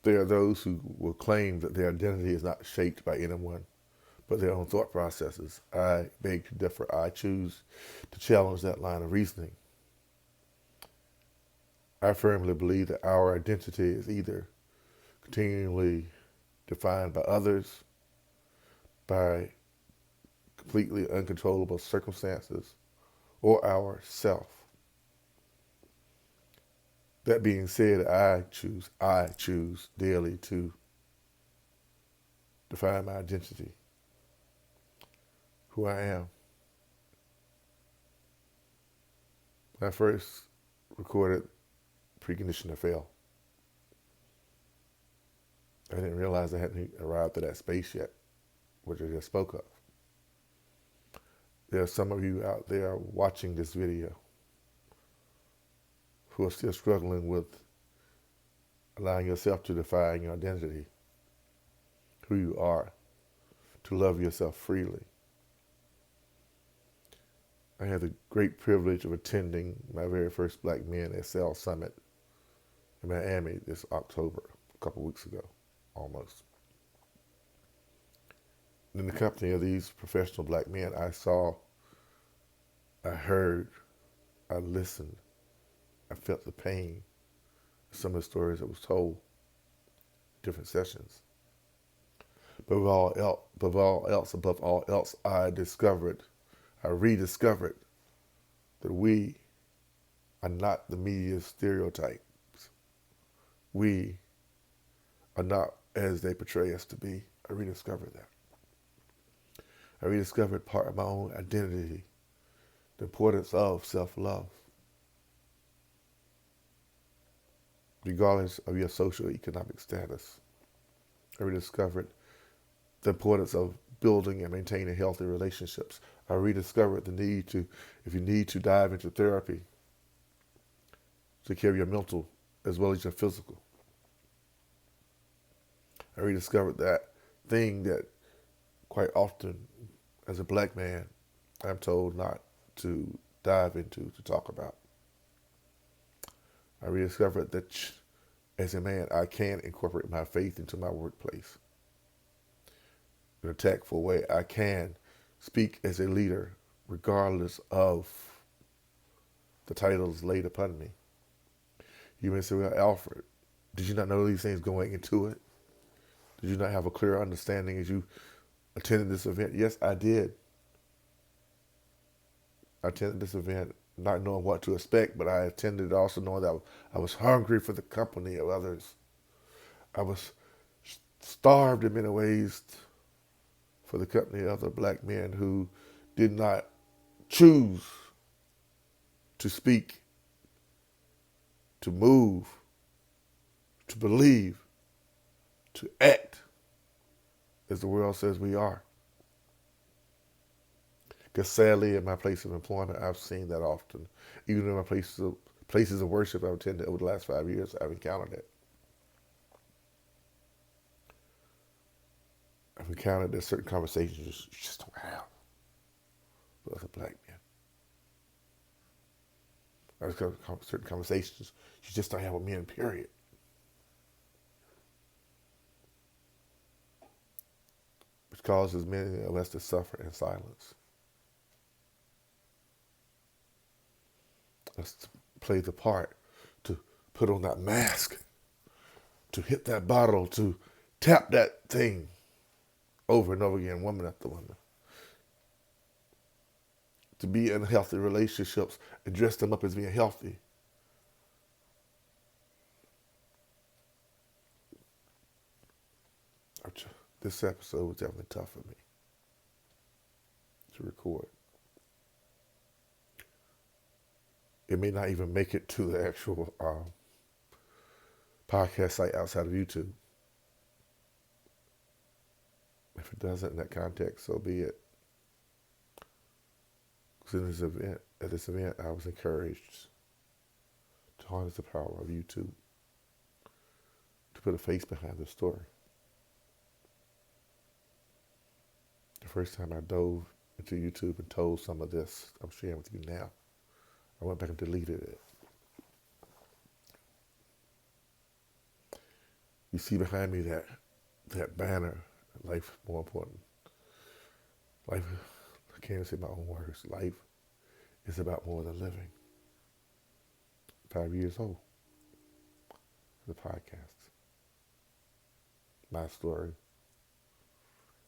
There are those who will claim that their identity is not shaped by anyone but their own thought processes. I beg to differ. I choose to challenge that line of reasoning. I firmly believe that our identity is either continually defined by others, by completely uncontrollable circumstances, or ourself. That being said, I choose daily to define my identity, who I am. When I first recorded Preconditioned to Fail, I didn't realize I hadn't arrived at that space yet, which I just spoke of. There are some of you out there watching this video who are still struggling with allowing yourself to define your identity, who you are, to love yourself freely. I had the great privilege of attending my very first Black Men SL Summit in Miami this October, a couple weeks ago, almost. In the company of these professional Black men, I saw, I heard, I listened, I felt the pain of some of the stories that was told in different sessions. But above all else, I rediscovered that we are not the media stereotypes. We are not as they portray us to be. I rediscovered that. I rediscovered part of my own identity, the importance of self-love. Regardless of your social economic status. I rediscovered the importance of building and maintaining healthy relationships. I rediscovered the need to, if you need to dive into therapy, take care of your mental as well as your physical. I rediscovered that thing that quite often, as a Black man, I'm told not to dive into, to talk about. I rediscovered that as a man, I can incorporate my faith into my workplace. In a tactful way, I can speak as a leader regardless of the titles laid upon me. You may say, well, Alfred, did you not know these things going into it? Did you not have a clear understanding as you attended this event? Yes, I did. I attended this event not knowing what to expect, but I attended also knowing that I was hungry for the company of others. I was starved in many ways for the company of other Black men who did not choose to speak, to move, to believe, to act as the world says we are. Because sadly, in my place of employment, I've seen that often. Even in my places of worship I've attended over the last 5 years, I've encountered it. I've encountered that certain conversations you just don't have with other Black men. I've got certain conversations you just don't have with men, period. Which causes many of us to suffer in silence. Us to play the part, to put on that mask, to hit that bottle, to tap that thing over and over again, woman after woman. To be in healthy relationships and dress them up as being healthy. This episode was definitely tough for me to record. It may not even make it to the actual podcast site outside of YouTube. If it doesn't in that context, so be it. Because at this event, I was encouraged to harness the power of YouTube, to put a face behind the story. The first time I dove into YouTube and told some of this I'm sharing with you now, I went back and deleted it. You see behind me that banner, life more important. Life, I can't say my own words. Life is about more than living. 5 years old. The podcast. My story.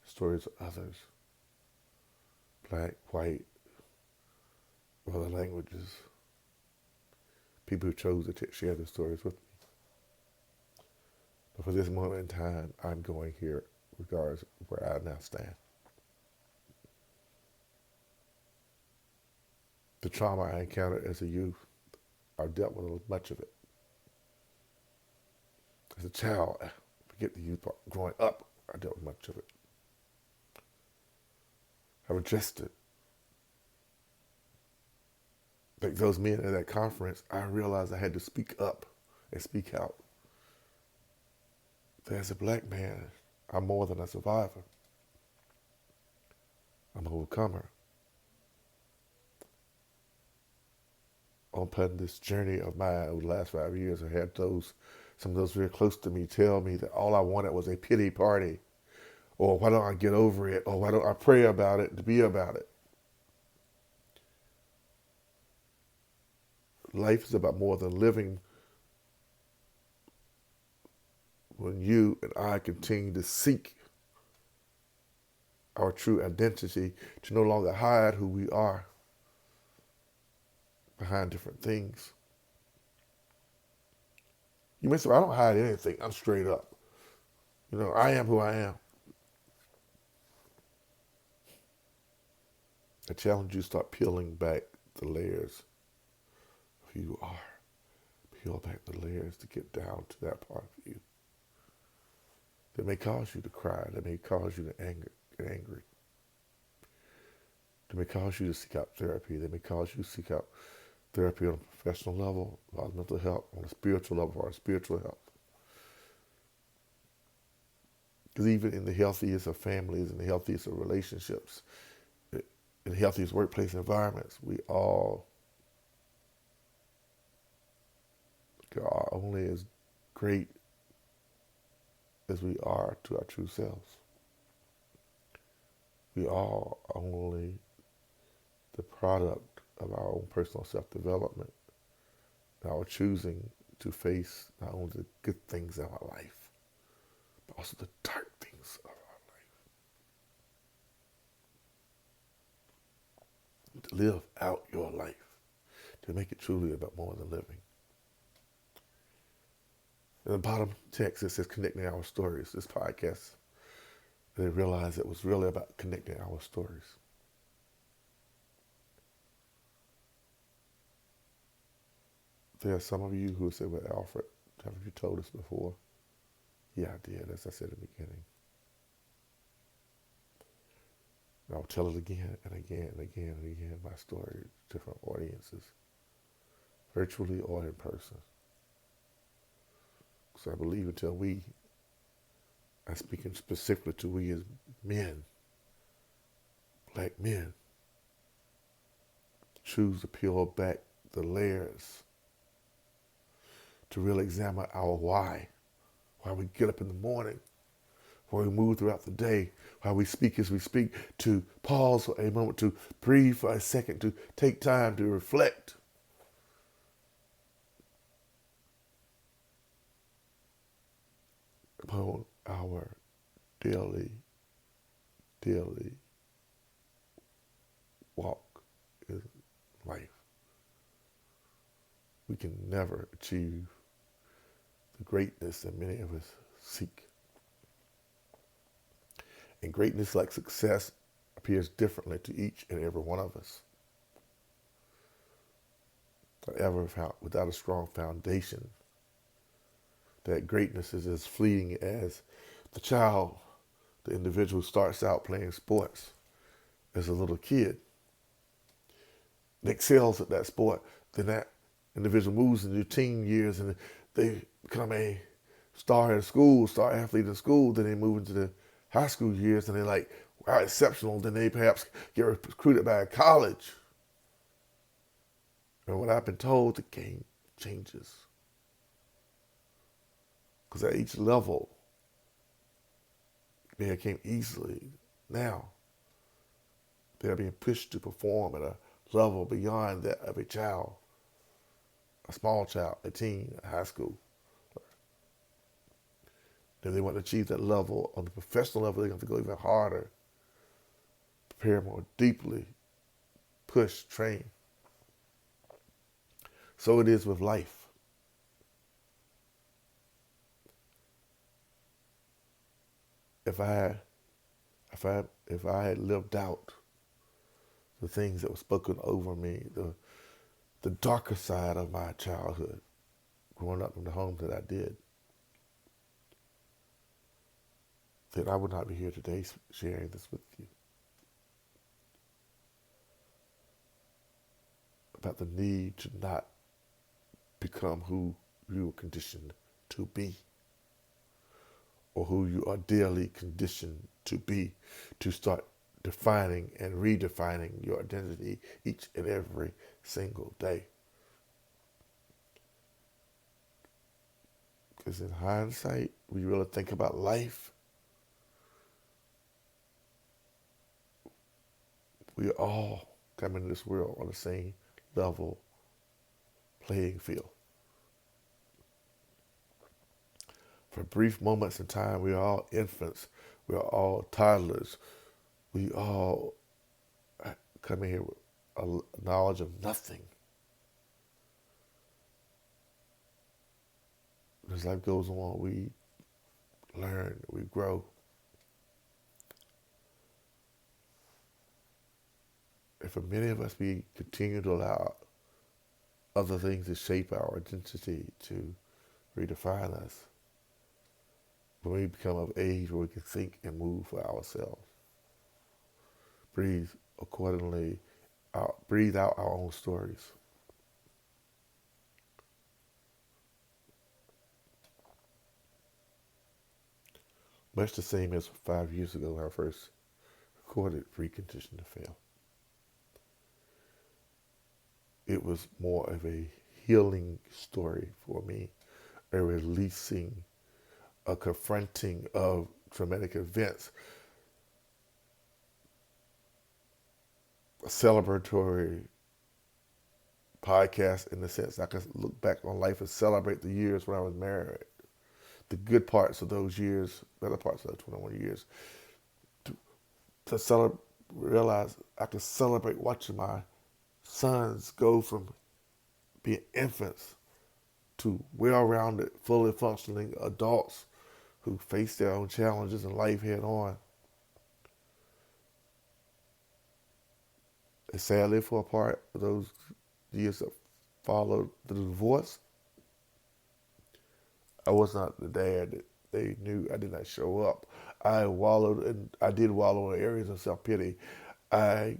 Stories of others. Black, white, other languages. People who chose to share their stories with me. But for this moment in time, I'm going here regardless of where I now stand. The trauma I encountered as a youth, I've dealt with much of it. As a child, forget the youth part, growing up, I dealt with much of it. I addressed it. Like those men at that conference, I realized I had to speak up and speak out. That as a black man, I'm more than a survivor. I'm an overcomer. On this journey of mine over the last 5 years, I had some of those very close to me tell me that all I wanted was a pity party. Or why don't I get over it? Or why don't I pray about it to be about it? Life is about more than living when you and I continue to seek our true identity, to no longer hide who we are behind different things. You may say, well, I don't hide anything. I'm straight up. I am who I am. I challenge you to start peeling back the layers of who you are. Peel back the layers to get down to that part of you that may cause you to cry, that may cause you to get angry, that may cause you to seek out therapy, that may cause you to seek out therapy on a professional level, on mental health, on a spiritual level, or spiritual health. Because even in the healthiest of families, in the healthiest of relationships, in the healthiest workplace environments, we all are only as great as we are to our true selves. We all are only the product of our own personal self-development, our choosing to face not only the good things in our life, but also the dark things of our life. To live out your life, to make it truly about more than living. In the bottom text, it says connecting our stories. This podcast, they realized it was really about connecting our stories. There are some of you who say, well, Alfred, haven't you told us before? Yeah, I did, as I said in the beginning. And I'll tell it again and again and again and again, my story to different audiences, virtually or in person. So I believe until I'm speaking specifically to we as men, black men, choose to peel back the layers to really examine our why we get up in the morning, why we move throughout the day, why we speak as we speak, to pause for a moment, to breathe for a second, to take time to reflect. Upon our daily walk in life. We can never achieve the greatness that many of us seek. And greatness, like success, appears differently to each and every one of us. However, without a strong foundation, that greatness is as fleeting as the individual starts out playing sports as a little kid, and excels at that sport. Then that individual moves into teen years and they become a star athlete in school. Then they move into the high school years and they're like, wow, exceptional. Then they perhaps get recruited by a college. And what I've been told, the game changes. Because at each level, they came easily. Now, they are being pushed to perform at a level beyond that of a child, a small child, a teen, a high school. If they want to achieve that level on the professional level, they have to go even harder, prepare more deeply, push, train. So it is with life. If I had lived out the things that were spoken over me, the darker side of my childhood, growing up in the home that I did, then I would not be here today sharing this with you. About the need to not become who you were conditioned to be, or who you are daily conditioned to be, to start defining and redefining your identity each and every single day. Because in hindsight, when you really think about life, we all come into this world on the same level playing field. For brief moments in time, we are all infants. We are all toddlers. We all come in here with a knowledge of nothing. As life goes on, we learn, we grow. And for many of us, we continue to allow other things to shape our identity, to redefine us. When we become of age where we can think and move for ourselves, breathe accordingly, breathe out our own stories. Much the same as 5 years ago when I first recorded Preconditioned to Fail. It was more of a healing story for me, a releasing, a confronting of traumatic events, a celebratory podcast in the sense I can look back on life and celebrate the years when I was married, the good parts of those years, better parts of the 21 years, to realize I can celebrate watching my sons go from being infants to well-rounded, fully functioning adults who face their own challenges in life head on. And sadly, for a part of those years that followed the divorce, I was not the dad that they knew. I did not show up. I did wallow in areas of self-pity. I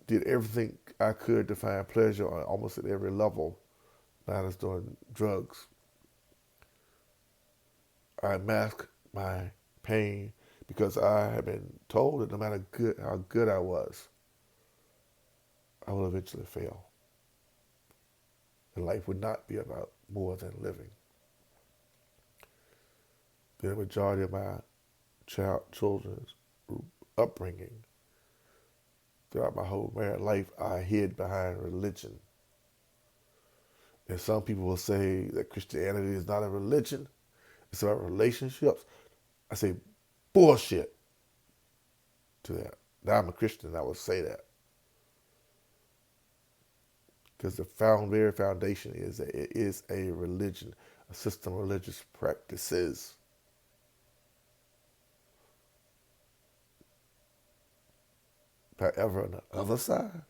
did everything I could to find pleasure on almost at every level, not as doing drugs. I masked my pain because I had been told that no matter how good I was, I will eventually fail. And life would not be about more than living. The majority of my children's upbringing, throughout my whole married life, I hid behind religion. And some people will say that Christianity is not a religion, it's about relationships. I say bullshit to that. Now I'm a Christian, I would say that. Because the very foundation is that it is a religion, a system of religious practices. However, on the other side,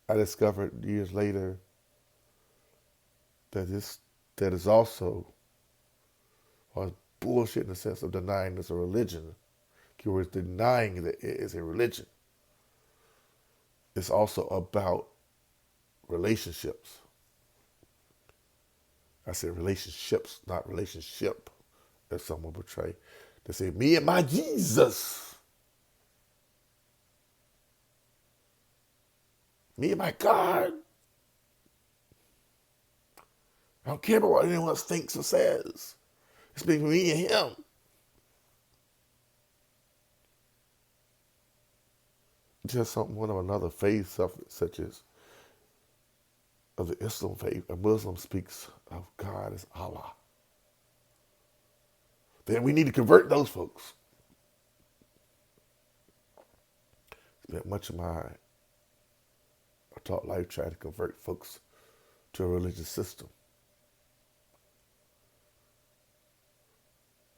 I discovered years later that is also bullshit in the sense of denying it's a religion. Keyword denying that it is a religion. It's also about relationships. I said relationships, not relationship, as someone portray. They say, me and my Jesus. Me and my God. I don't care about what anyone else thinks or says. It's between me and him. Just one of another faith, such as of the Islam faith, a Muslim speaks of God as Allah. Then we need to convert those folks. Spent much of my adult life trying to convert folks to a religious system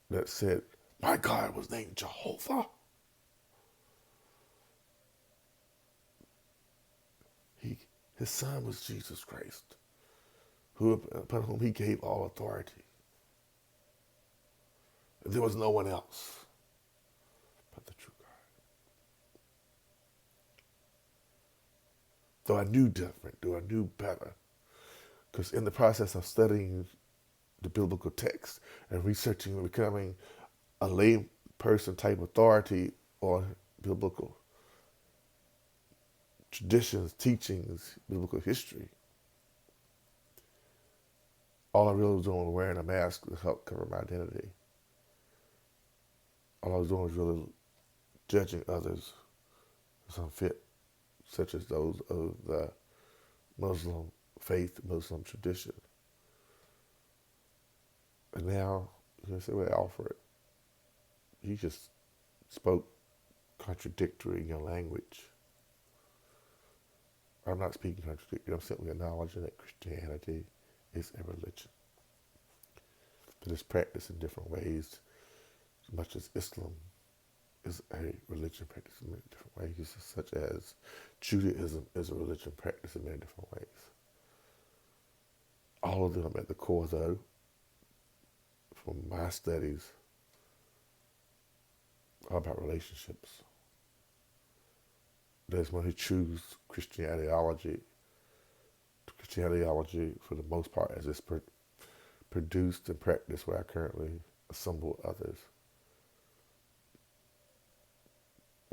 that said, my God was named Jehovah. His son was Jesus Christ, upon whom he gave all authority. And there was no one else but the true God. Though I knew different, though I knew better, because in the process of studying the biblical text and researching and becoming a lay person type authority on biblical traditions, teachings, biblical history, all I really was doing was wearing a mask to help cover my identity. All I was doing was really judging others as unfit, such as those of the Muslim faith, Muslim tradition. And now, you say, well, Alfred, you just spoke contradictory in your language. I'm not speaking contradictory. I'm simply acknowledging that Christianity is a religion. But it's practiced in different ways, as much as Islam is a religion practiced in many different ways, such as Judaism is a religion practiced in many different ways. All of them at the core, though, from my studies, are about relationships. There's one who choose Christian ideology for the most part as it's produced and practiced where I currently assemble others.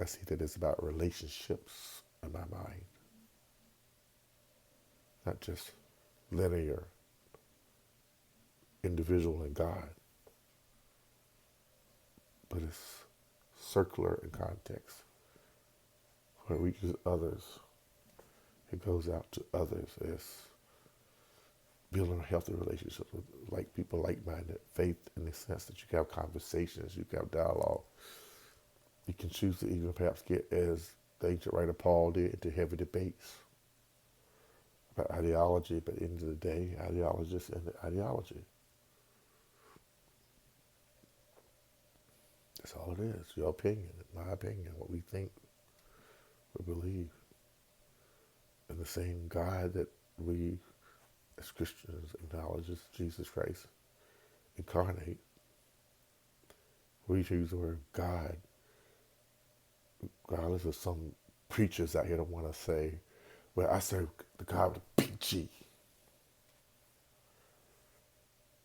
I see that it's about relationships in my mind, not just linear, individual in God, but it's circular in context. When it reaches others, it goes out to others as building a healthy relationship with like people, like-minded faith, in the sense that you can have conversations, you can have dialogue. You can choose to even perhaps get, as the ancient writer Paul did, into heavy debates about ideology, but at the end of the day, ideologists and ideology. That's all it is, your opinion, my opinion, what we think, we believe in the same God that we as Christians acknowledge as Jesus Christ incarnate. We use the word God, regardless of some preachers out here that want to say, well, I serve the God with a big G.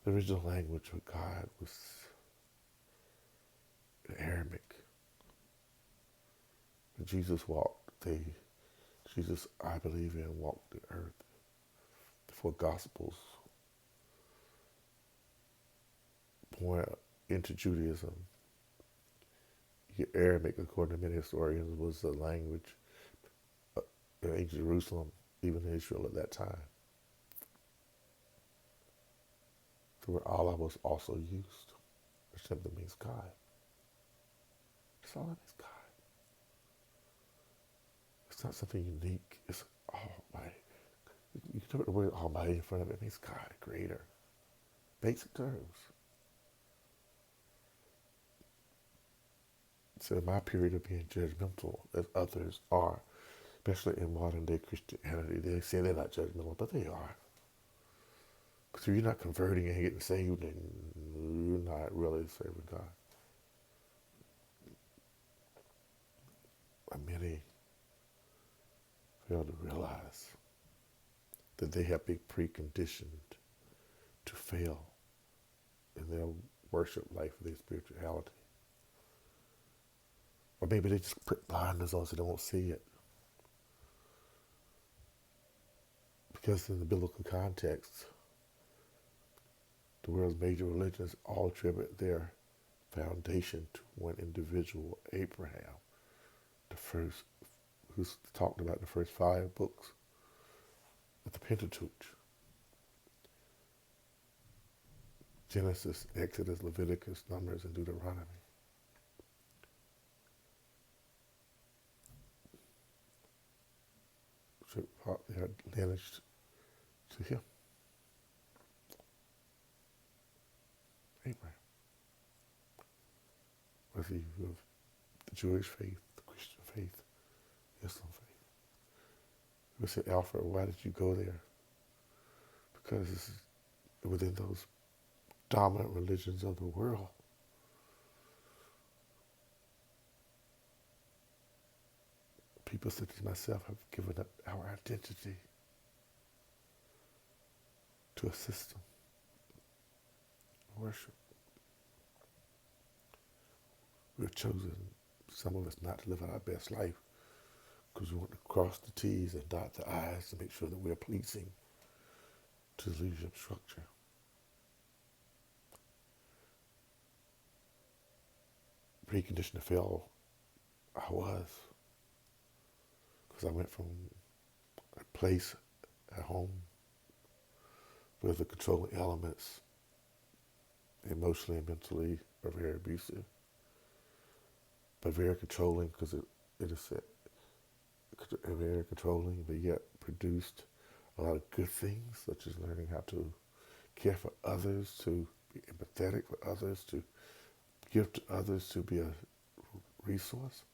The original language of God was in Aramaic. When Jesus walked, Jesus, I believe in, walked the earth. The four Gospels born into Judaism. Aramaic, according to many historians, was the language in ancient Jerusalem, even in Israel at that time. The word Allah was also used, which simply means God. That's all that means, God. It's not something unique. It's Almighty. You can put the word Almighty in front of it. It means God, Creator. Basic terms. So in my period of being judgmental, as others are, especially in modern day Christianity, they say they're not judgmental, but they are. Because if you're not converting and getting saved, then you're not really serving God. And many fail to realize that they have been preconditioned to fail in their worship life, their spirituality. Or maybe they just put blinders on so they won't see it. Because in the biblical context, The world's major religions all attribute their foundation to one individual, Abraham, the first, who's talked about the first 5 books of the Pentateuch: Genesis, Exodus, Leviticus, Numbers, and Deuteronomy. They are lineaged to him, Abraham. Whether you have the Jewish faith, the Christian faith, Islam faith. We said, Alfred, why did you go there? Because within those dominant religions of the world, people such as myself have given up our identity to a system of worship. We've chosen, some of us, not to live out our best life because we want to cross the T's and dot the I's to make sure that we're pleasing to the leadership structure. Preconditioned to fail, I was. Because I went from a place at home where the controlling elements, emotionally and mentally, are very abusive, but very controlling because it is very controlling, but yet produced a lot of good things, such as learning how to care for others, to be empathetic for others, to give to others, to be a resource.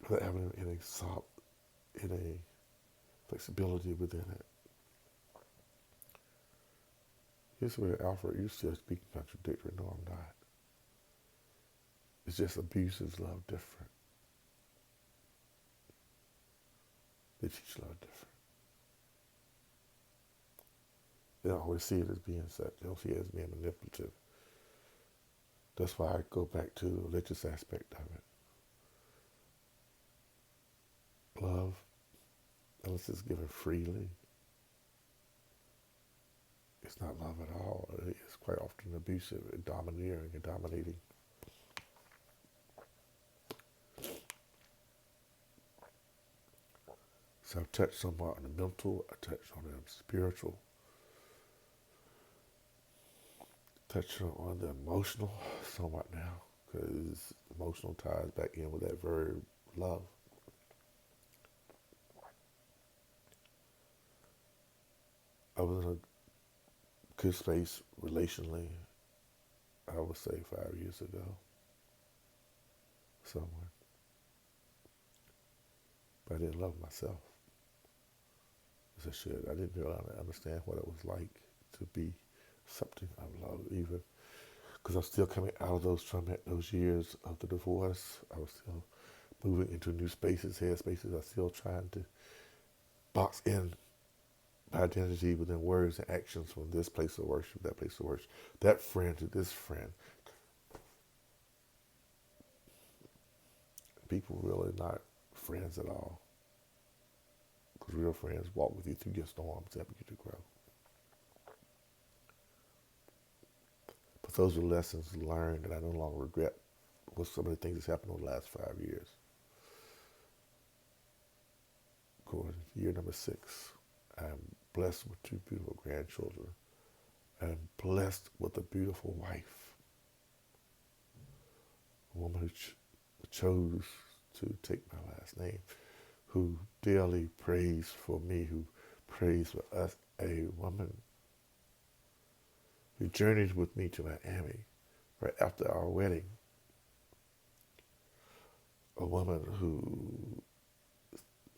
Without having any flexibility within it. Here's where, Alfred, you're still speaking contradictory. No, I'm not. It's just abuse is love different. They teach love different. They don't always see it as being such. They don't see it as being manipulative. That's why I go back to the religious aspect of it. Love, unless it's given freely, it's not love at all. It's quite often abusive and domineering and dominating. So I've touched somewhat on the mental, I touched on the spiritual, touched on the emotional somewhat now, because emotional ties back in with that verb, love. I was in a good space relationally, I would say 5 years ago, somewhere. But I didn't love myself as I should. I didn't really understand what it was like to be accepting of love, even because I was still coming out of those years of the divorce. I was still moving into new spaces, head spaces. I was still trying to box in my identity within words and actions from this place of worship, that place of worship, that friend to this friend. People really not friends at all. Because real friends walk with you through your storms, help you to grow. But those are lessons learned that I no longer regret with some of the things that's happened over the last 5 years. Going to year number 6, I'm blessed with 2 beautiful grandchildren. I'm blessed with a beautiful wife. A woman who chose to take my last name, who daily prays for me, who prays for us, a woman who journeyed with me to Miami right after our wedding. A woman who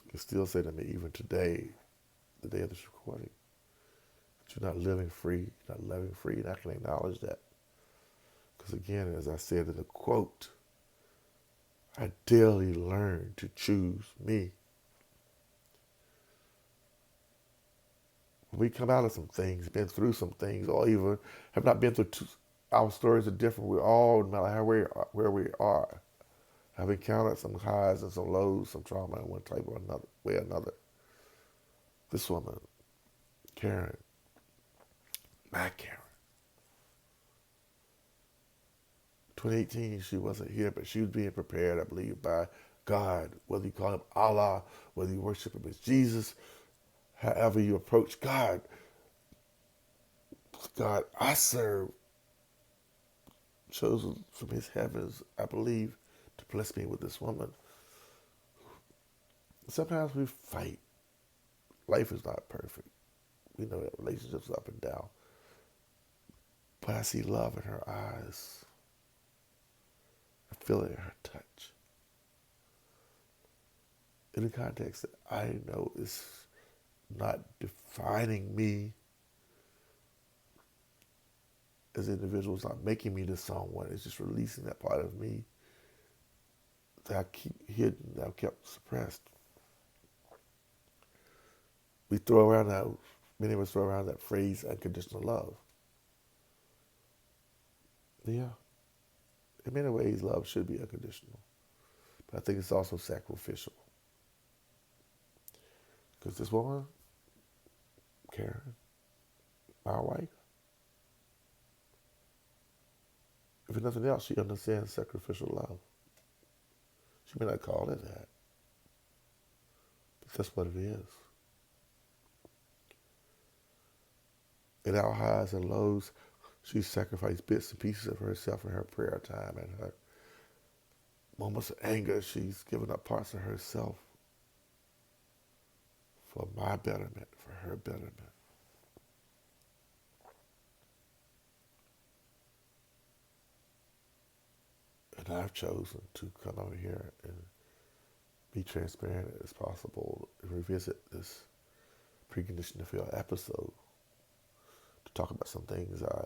can still say to me, even today, the day of this recording, that you're not living free, you're not loving free, and I can acknowledge that. Because again, as I said in the quote, I daily learn to choose me. When we come out of some things, been through some things, or even have not been through, our stories are different. We're all, no matter where we are, have encountered some highs and some lows, some trauma in one type or another way or another. This woman, Karen, My Karen. 2018, she wasn't here, but she was being prepared, I believe, by God, whether you call him Allah, whether you worship him as Jesus, however you approach God. God I serve, chosen from his heavens, I believe, to bless me with this woman. Sometimes we fight. Life is not perfect. We know that relationships up and down. But I see love in her eyes. I feel it in her touch. In a context that I know is not defining me as an individual, it's not making me to someone, it's just releasing that part of me that I keep hidden, that I've kept suppressed. We throw around that, many of us throw around that phrase, unconditional love. Yeah, in many ways, love should be unconditional. But I think it's also sacrificial. Because this woman, Karen, my wife, if nothing else, she understands sacrificial love. She may not call it that, but that's what it is. In our highs and lows, she sacrificed bits and pieces of herself in her prayer time and her moments of anger. She's given up parts of herself for my betterment, for her betterment. And I've chosen to come over here and be transparent as possible and revisit this preconditioned to fail episode to talk about some things I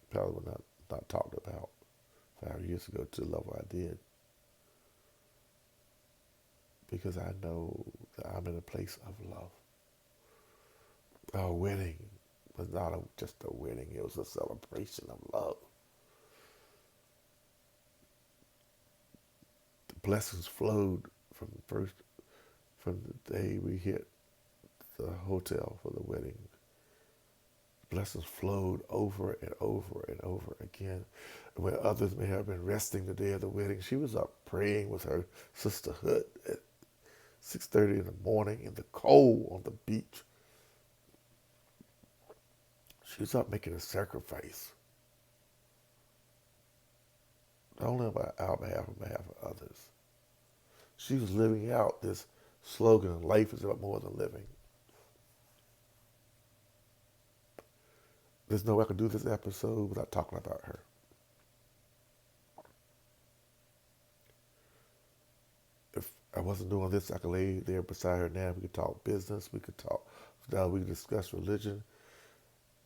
probably would not talked about 5 years ago to the level I did. Because I know that I'm in a place of love. Our wedding was not just a wedding, it was a celebration of love. The blessings flowed from the day we hit the hotel for the wedding. Blessings flowed over and over and over again. And when others may have been resting the day of the wedding, she was up praying with her sisterhood at 6:30 in the morning in the cold on the beach. She was up making a sacrifice. Not only on our behalf, on behalf of others. She was living out this slogan, life is about more than living. There's no way I could do this episode without talking about her. If I wasn't doing this, I could lay there beside her now. We could talk business. We could discuss religion.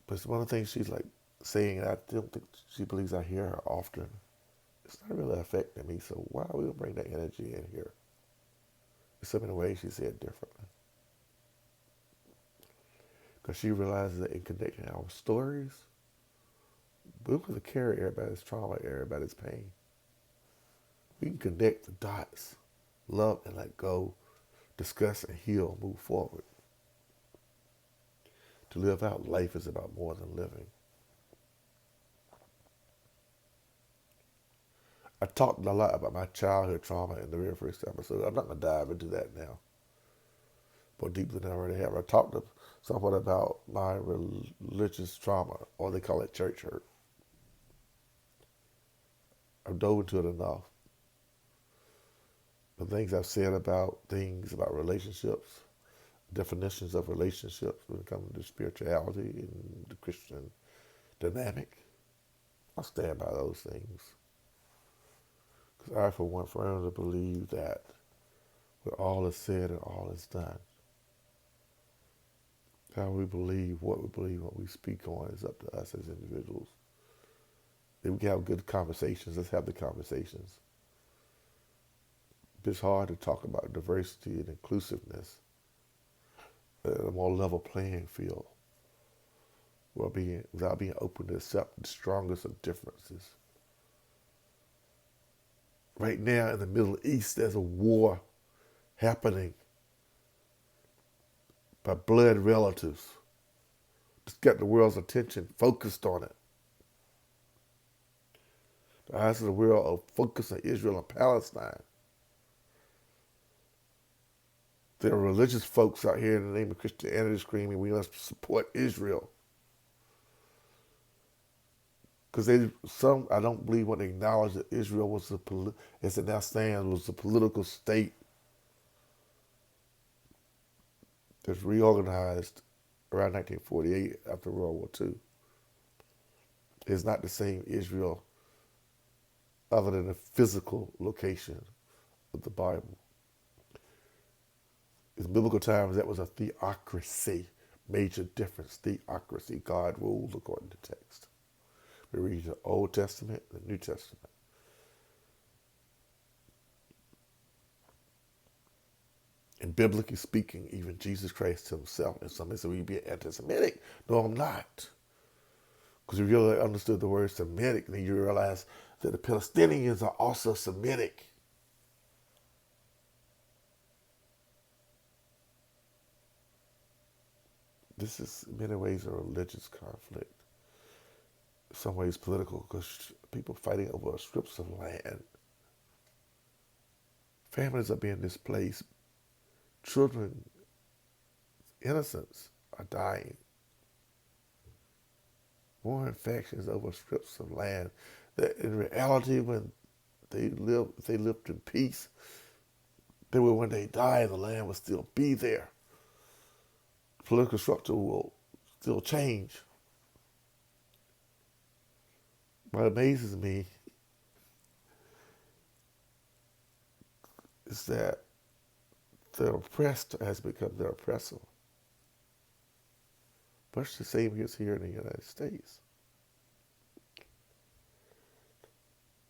But it's one of the things she's like saying, and I don't think she believes I hear her often. It's not really affecting me, so why don't we bring that energy in here? In so many ways, she said differently. Because she realizes that in connecting our stories, we're going to carry everybody's trauma, everybody's pain. We can connect the dots, love and let go, discuss and heal, move forward. To live out life is about more than living. I talked a lot about my childhood trauma in the very first episode. I'm not going to dive into that now more deeply than I already have. I talked somewhat about my religious trauma, or they call it church hurt. I've dove into it enough. The things I've said about relationships, definitions of relationships when it comes to spirituality and the Christian dynamic, I stand by those things. Because I, for one, firmly believe that when all is said and all is done, how we believe, what we speak on is up to us as individuals. If we can have good conversations, let's have the conversations. It's hard to talk about diversity and inclusiveness at a more level playing field without being open to accept the strongest of differences. Right now in the Middle East, there's a war happening by blood relatives. This got the world's attention focused on it. The eyes of the world are focused on Israel and Palestine. There are religious folks out here in the name of Christianity screaming, we must support Israel. Because some, I don't believe, want to acknowledge that Israel was as it now stands, was a political state that's reorganized around 1948 after World War II. It's not the same Israel other than the physical location of the Bible. In biblical times, that was a theocracy. Major difference, theocracy. God ruled according to text. We read the Old Testament and the New Testament. And biblically speaking, even Jesus Christ himself, and somebody said, well, you be anti-Semitic. No, I'm not. Because if you really understood the word Semitic, then you realize that the Palestinians are also Semitic. This is in many ways a religious conflict. In some ways political, because people fighting over strips of land. Families are being displaced. Children, innocents, are dying. More infections over strips of land. That in reality, when they lived in peace, they will, when they die, the land will still be there. Political structure will still change. What amazes me is that the oppressed has become the oppressor. Much the same is here in the United States.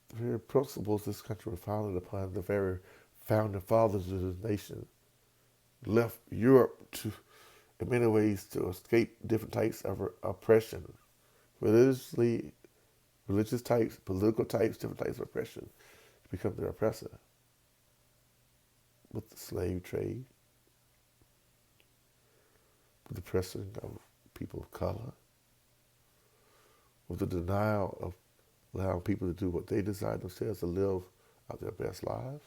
The very principles this country was founded upon, the very founding fathers of this nation left Europe to, in many ways, to escape different types of oppression. Religious types, political types, different types of oppression to become their oppressor. With the slave trade, with the oppression of people of color, with the denial of allowing people to do what they desire themselves, to live out their best lives.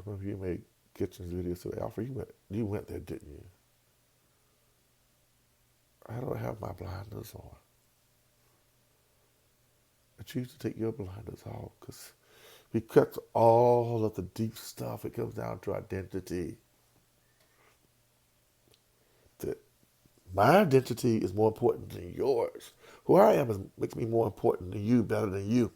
Some of you made kitchens videos, so Alfred, you went there, didn't you? I don't have my blinders on. I choose to take your blinders off because we cut all of the deep stuff. It comes down to identity. That my identity is more important than yours. Who I am makes me more important than you, better than you.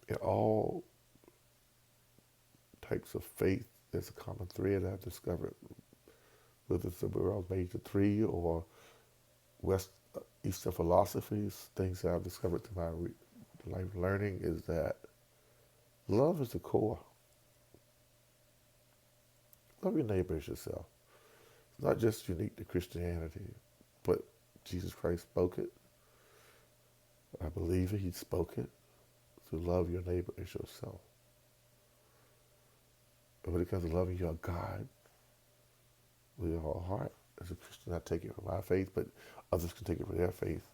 In all types of faith, there's a common thread I've discovered, whether it's the world's major three or Eastern philosophies, things that I've discovered through my life learning is that love is the core. Love your neighbor as yourself. It's not just unique to Christianity, but Jesus Christ spoke it. I believe it. He spoke it. To love your neighbor as yourself. And when it comes to loving your God with your whole heart, as a Christian, I take it from my faith, but others can take it from their faith.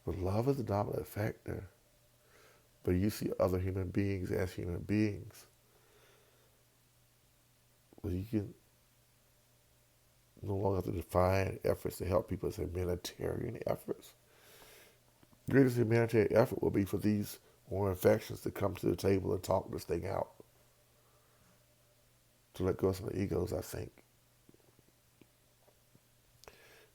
But love is the dominant factor. But you see other human beings as human beings. Well, you can no longer have to define efforts to help people as humanitarian efforts. The greatest humanitarian effort will be for these warring factions to come to the table and talk this thing out. To let go of some of the egos, I think.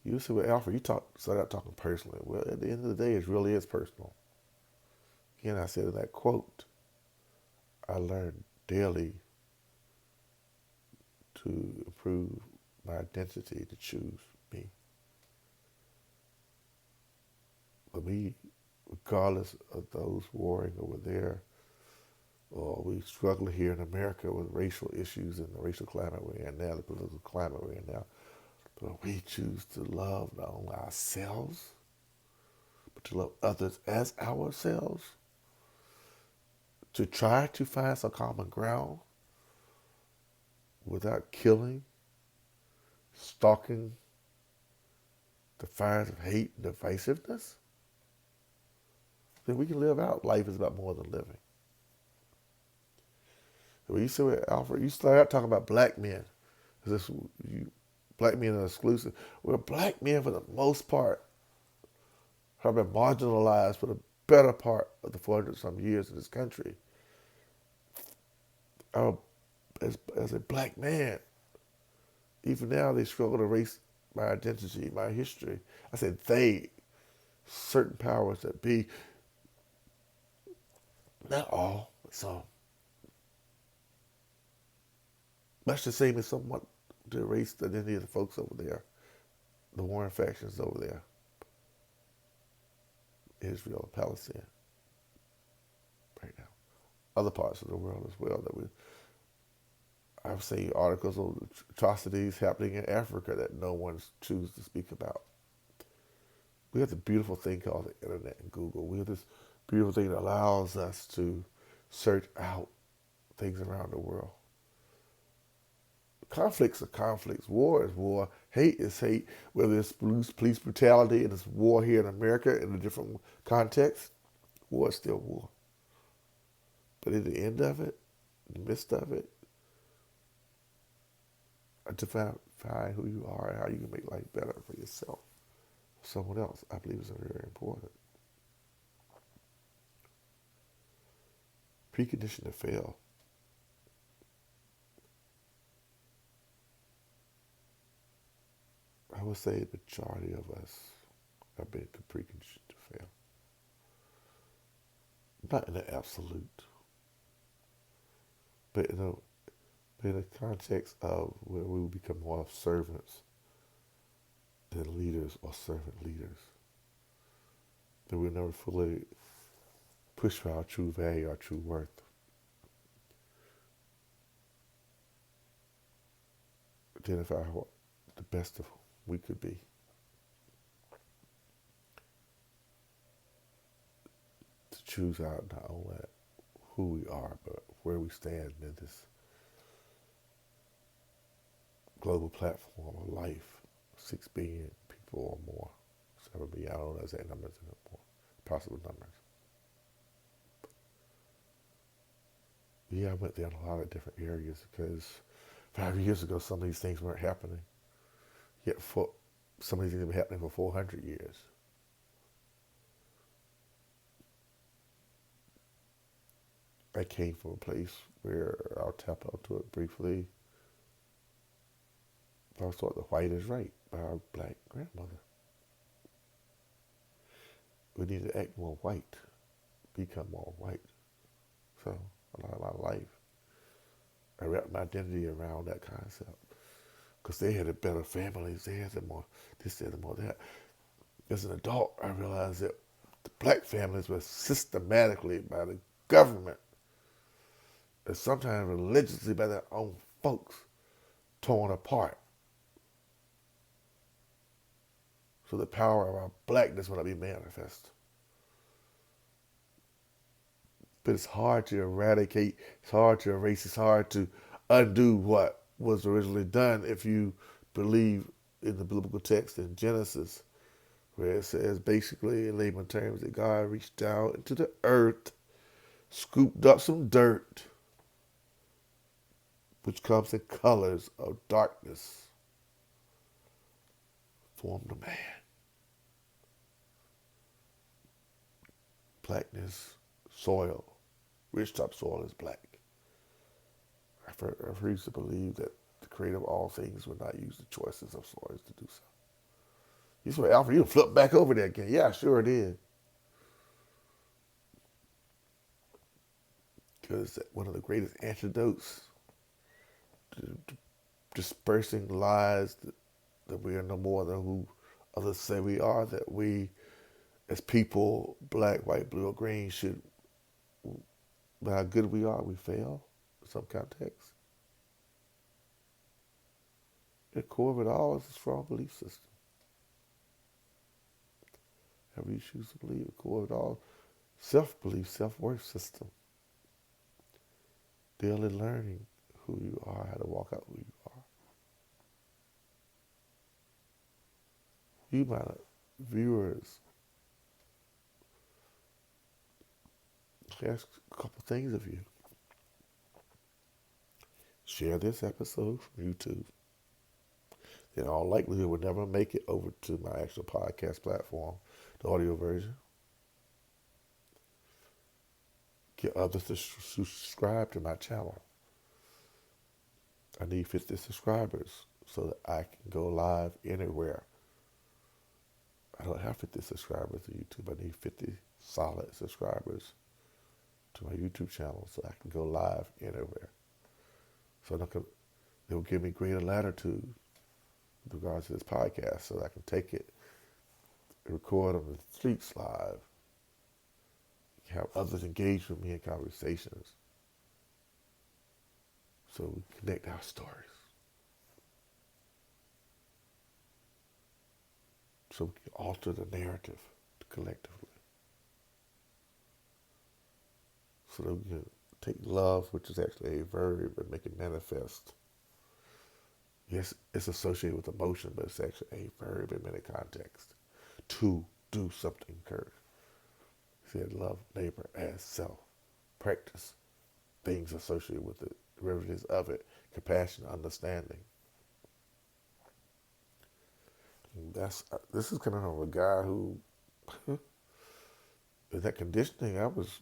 You say, well, Alfred, you started out talking personally. Well, at the end of the day, it really is personal. Again, I said in that quote, I learned daily to improve my identity, to choose me. For me, regardless of those warring over there, or we struggle here in America with racial issues and the racial climate we're in now, the political climate we're in now, but we choose to love not only ourselves, but to love others as ourselves, to try to find some common ground without killing, stalking the fires of hate and divisiveness, then we can live out. Life is about more than living. When you say with Alfred, you start out talking about black men. Black men are exclusive. Well, black men, for the most part, have been marginalized for the better part of the 400-some years in this country. As a black man, even now they struggle to erase my identity, my history. I said they, certain powers that be, not all, but some. Much the same as somewhat to erase the identity of the folks over there, the warring factions over there, Israel and Palestine, right now. Other parts of the world as well that I've seen articles of atrocities happening in Africa that no one chooses to speak about. We have the beautiful thing called the internet and Google. We have this beautiful thing that allows us to search out things around the world. Conflicts are conflicts. War is war. Hate is hate. Whether it's police brutality and it's war here in America in a different context, war is still war. But at the end of it, in the midst of it, to find who you are and how you can make life better for yourself, for someone else, I believe is very important. Preconditioned to fail. I would say the majority of us have been preconditioned to fail. Not in the absolute, but in a context of where we will become more of servants than leaders or servant leaders. That we'll never fully push for our true value, our true worth. Identify what the best of we could be. To choose out not only who we are, but where we stand in this global platform of life. 6 billion people or more. 7 billion, I don't know exact numbers anymore. Possible numbers. Yeah, I went there in a lot of different areas because 5 years ago some of these things weren't happening. Yet some of these things have been happening for 400 years. I came from a place where I'll tap onto it briefly. I was taught the white is right by our black grandmother. We need to act more white, become more white. So a lot of my life, I wrapped my identity around that concept. Because they had the better families, they had the more this, they had the more that. As an adult, I realized that the black families were systematically by the government, and sometimes religiously by their own folks, torn apart. So the power of our blackness will not be manifest. But it's hard to eradicate, it's hard to erase, it's hard to undo what was originally done if you believe in the biblical text in Genesis, where it says basically in layman terms that God reached down into the earth, scooped up some dirt, which comes in colors of darkness, formed a man. Blackness, soil, rich topsoil is black. I refuse to believe that the creator of all things would not use the choices of soils to do so. You say, Alfred, you flip back over there again. Yeah, sure it is. Because one of the greatest antidotes to dispersing lies that we are no more than who others say we are, that we as people, black, white, blue, or green, should, but how good we are, we fail in some context. The core of it all is a strong belief system. However you choose to believe, the core of it all, self-belief, self-worth system. still in learning who you are, how to walk out who you are. You might, viewers, ask a couple things of you. Share this episode from YouTube. In all likelihood, we'll never make it over to my actual podcast platform, the audio version. Get others to subscribe to my channel. I need 50 subscribers so that I can go live anywhere. I don't have 50 subscribers to YouTube. I need 50 solid subscribers to my YouTube channel so I can go live anywhere. So they will give me greater latitude with regards to this podcast so that I can take it and record on the streets live, have others engage with me in conversations so we connect our stories. So we can alter the narrative collectively. So that we can take love, which is actually a verb, and make it manifest. Yes, it's associated with emotion, but it's actually a verb in many contexts. To do something occurs. He said, love neighbor as self. Practice things associated with it, derivatives of it, compassion, understanding. This is coming from a guy who, in that conditioning, I was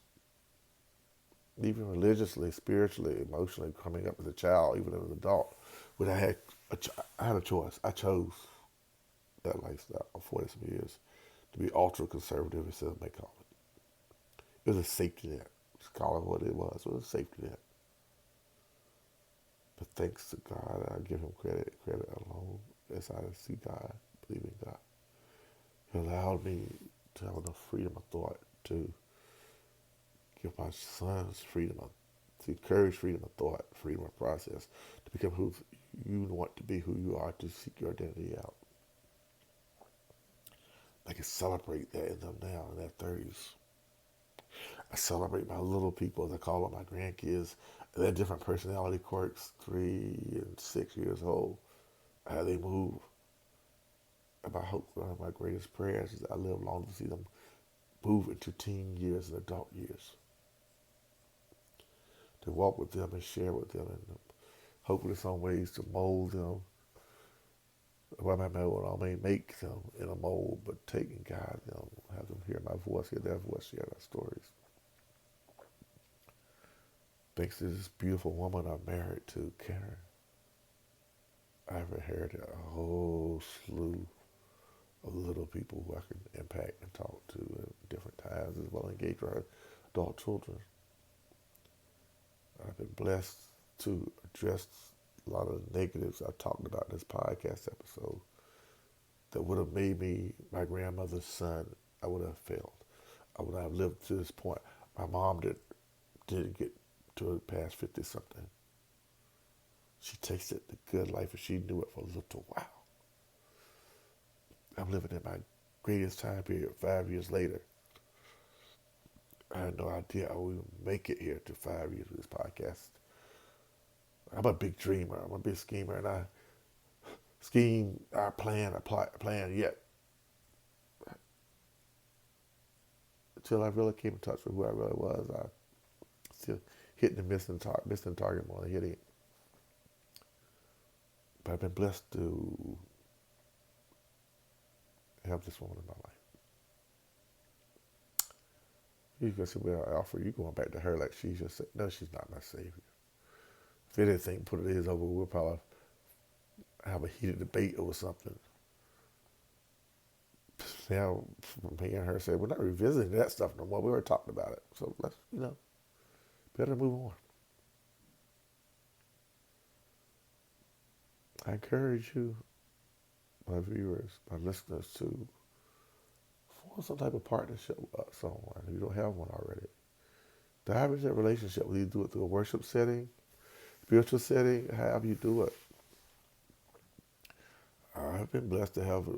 even religiously, spiritually, emotionally coming up as a child, even as an adult, when I had a choice. I chose that lifestyle for 40-some years to be ultra conservative, as some may call it. It was a safety net. Just call it what it was. It was a safety net. But thanks to God, I give him credit alone, as I see God, believe in God. He allowed me to have enough freedom of thought to give my sons freedom to encourage freedom of thought, freedom of process, to become who you want to be, who you are, to seek your identity out. I can celebrate that in them now, in their 30s. I celebrate my little people, as I call them, my grandkids. They're different personality quirks, 3 and 6 years old, how they move. And my hope, one of my greatest prayers is that I live long to see them move into teen years and adult years. To walk with them and share with them, and hopefully some ways to mold them. Well, I may make them in a mold, but take and guide them, have them hear my voice, hear their voice, share their stories. Thanks to this beautiful woman I'm married to, Karen, I've inherited a whole slew of little people who I can impact and talk to at different times, as well as engage with our adult children. I've been blessed to address a lot of the negatives I talked about in this podcast episode that would have made me my grandmother's son. I would have failed. I would not have lived to this point. My mom didn't get to past 50-something. She tasted the good life and she knew it for a little while. I'm living in my greatest time period 5 years later. I had no idea I would make it here to 5 years with this podcast. I'm a big dreamer. I'm a big schemer, and I scheme, I plan yet. Until I really came in touch with who I really was, I still hitting the missing target more than hitting it. But I've been blessed to have this woman in my life. You can say, well, Alfred, you going back to her like she's your savior. No, she's not my savior. If anything, put it is over, we'll probably have a heated debate over something. Now, me and her said, we're not revisiting that stuff no more. We already talked about it. So let's, better move on. I encourage you, my viewers, my listeners, to form some type of partnership with someone if you don't have one already. Dive into that relationship, whether you do it through a worship setting, spiritual setting, however you do it. I've been blessed to have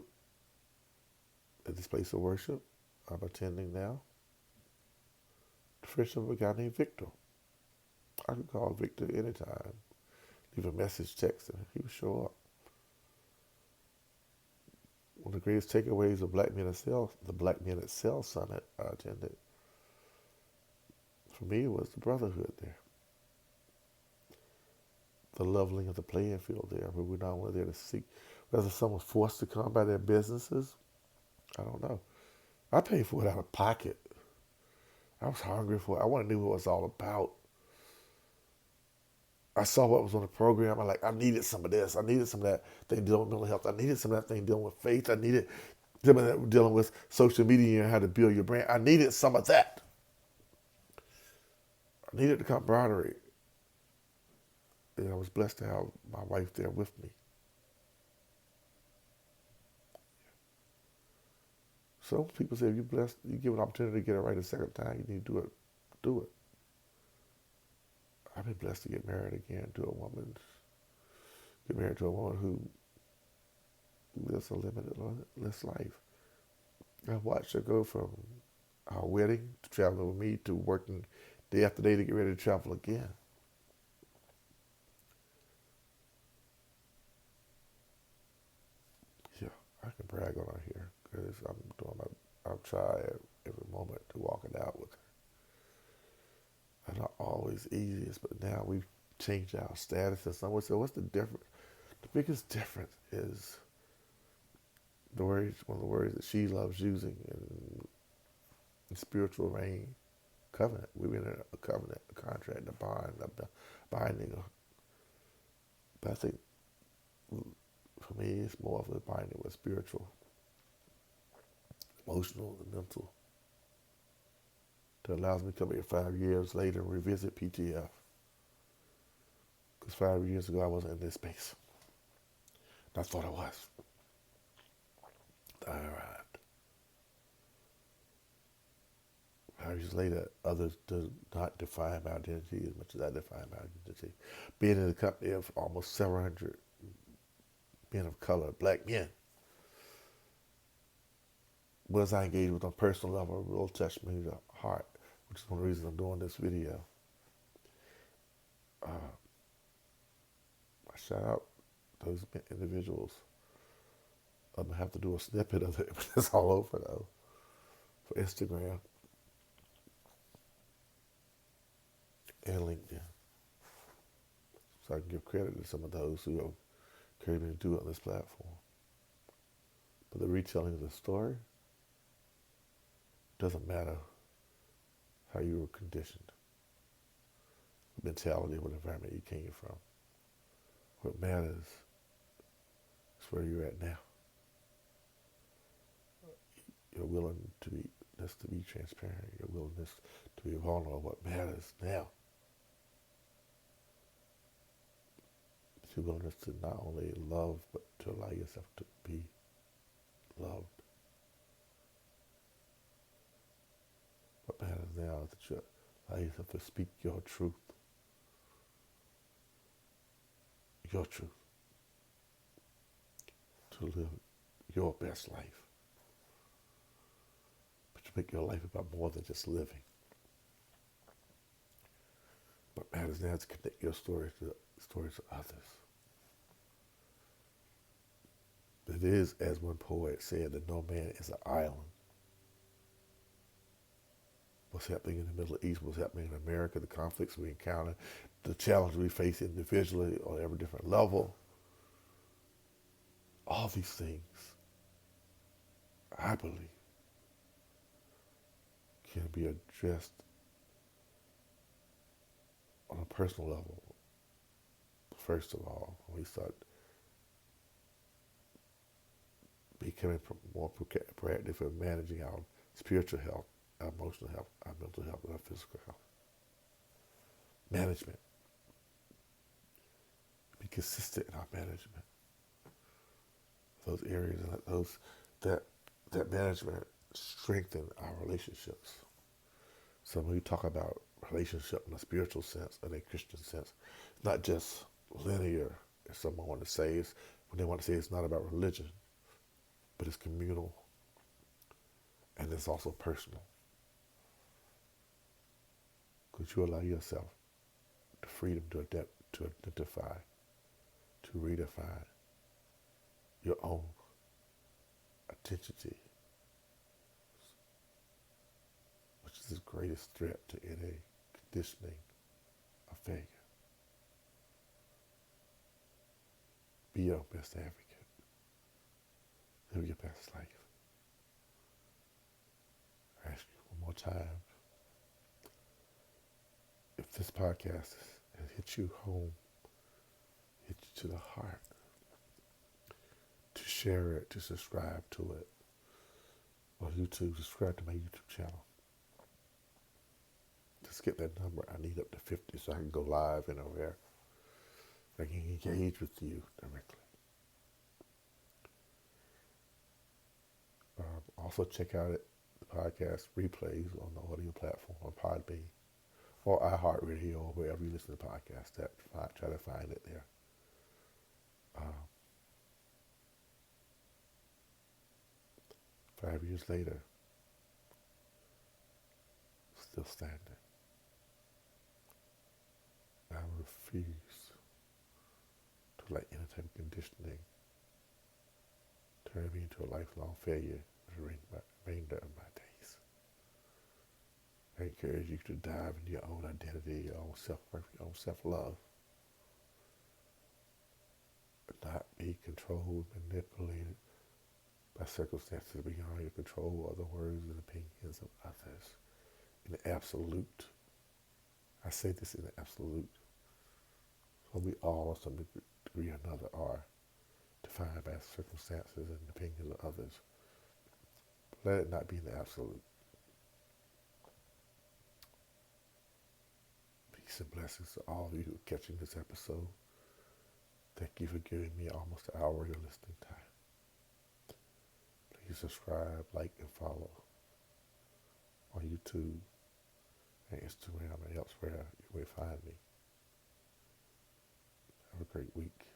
at this place of worship I'm attending now, the friendship of a guy named Victor. I could call Victor anytime, leave a message, text, and he would show up. One of the greatest takeaways of Black Men Excel, the Black Men Excel Summit I attended, for me was the brotherhood there, the leveling of the playing field there. I mean, we're not only there to seek, whether someone's forced to come by their businesses, I don't know. I paid for it out of pocket. I was hungry for it. I wanted to know what it was all about. I saw what was on the program. I needed some of this. I needed some of that thing dealing with mental health. I needed some of that thing dealing with faith. I needed some of that dealing with social media and how to build your brand. I needed some of that. I needed the camaraderie. And I was blessed to have my wife there with me. So people say, if you're blessed, you give an opportunity to get it right a second time, you need to do it. Do it. I've been blessed to get married again to a woman who lives a limitless life. I've watched her go from our wedding to traveling with me to working day after day to get ready to travel again. Yeah, I can brag on her here because I'll try every moment to walk it out with her. They're not always easiest, but now we've changed our status. And someone said, what's the difference? The biggest difference is one of the words that she loves using in spiritual reign, covenant. We're in a covenant, a contract, a bond, a binding. But I think for me, it's more of a binding with spiritual, emotional, and mental. That allows me to come here 5 years later and revisit PTF. Because 5 years ago, I wasn't in this space. I thought I was. I arrived. 5 years later, others do not define my identity as much as I define my identity. Being in a company of almost 700 men of color, black men, was I engaged with on a personal level, really touched me to the heart, which is one of the reasons I'm doing this video. I shout out those individuals. I'm going to have to do a snippet of it, but it's all over though, for Instagram and LinkedIn. So I can give credit to some of those who have encouraged me to do it on this platform. But the retelling of the story doesn't matter how you were conditioned, the mentality, what environment you came from. What matters is where you're at now. Your willingness to be transparent, your willingness to be vulnerable. What matters now is your willingness to not only love, but to allow yourself to be loved. What matters now is that you allow yourself to speak your truth. Your truth. To live your best life. But to make your life about more than just living. What matters now is to connect your story to the stories of others. It is, as one poet said, that no man is an island. What's happening in the Middle East, what's happening in America, the conflicts we encounter, the challenges we face individually on every different level. All these things, I believe, can be addressed on a personal level. First of all, when we start becoming more proactive in managing our spiritual health, our emotional health, our mental health, and our physical health. Management. Be consistent in our management. Those areas and that management strengthen our relationships. So when we talk about relationship in a spiritual sense, in a Christian sense, it's not just linear, as someone want to say. When they want to say it's not about religion, but it's communal, and it's also personal. Could you allow yourself the freedom to adapt, to identify, to redefine your own identity, which is the greatest threat to any conditioning of failure. Be your best advocate. Live your best life. I ask you one more time, if this podcast has hit you home, hit you to the heart, to share it, to subscribe to it, or YouTube, subscribe to my YouTube channel. Just get that number. I need up to 50 so I can go live and over I can engage with you directly. Also check out the podcast replays on the audio platform on Podbean or iHeartRadio or wherever you listen to podcasts. Try to find it there. 5 years later, still standing. I refuse to let any type of conditioning turn me into a lifelong failure for the remainder of my days. I encourage you to dive into your own identity, your own self-worth, your own self-love. Not be controlled, manipulated by circumstances beyond your control or the words and opinions of others. In the absolute. I say this in the absolute. So we all, to some degree or another, are defined by circumstances and opinions of others. But let it not be in the absolute. Peace and blessings to all of you who are catching this episode. Thank you for giving me almost an hour of your listening time. Please subscribe, like, and follow on YouTube and Instagram and elsewhere you may find me. Have a great week.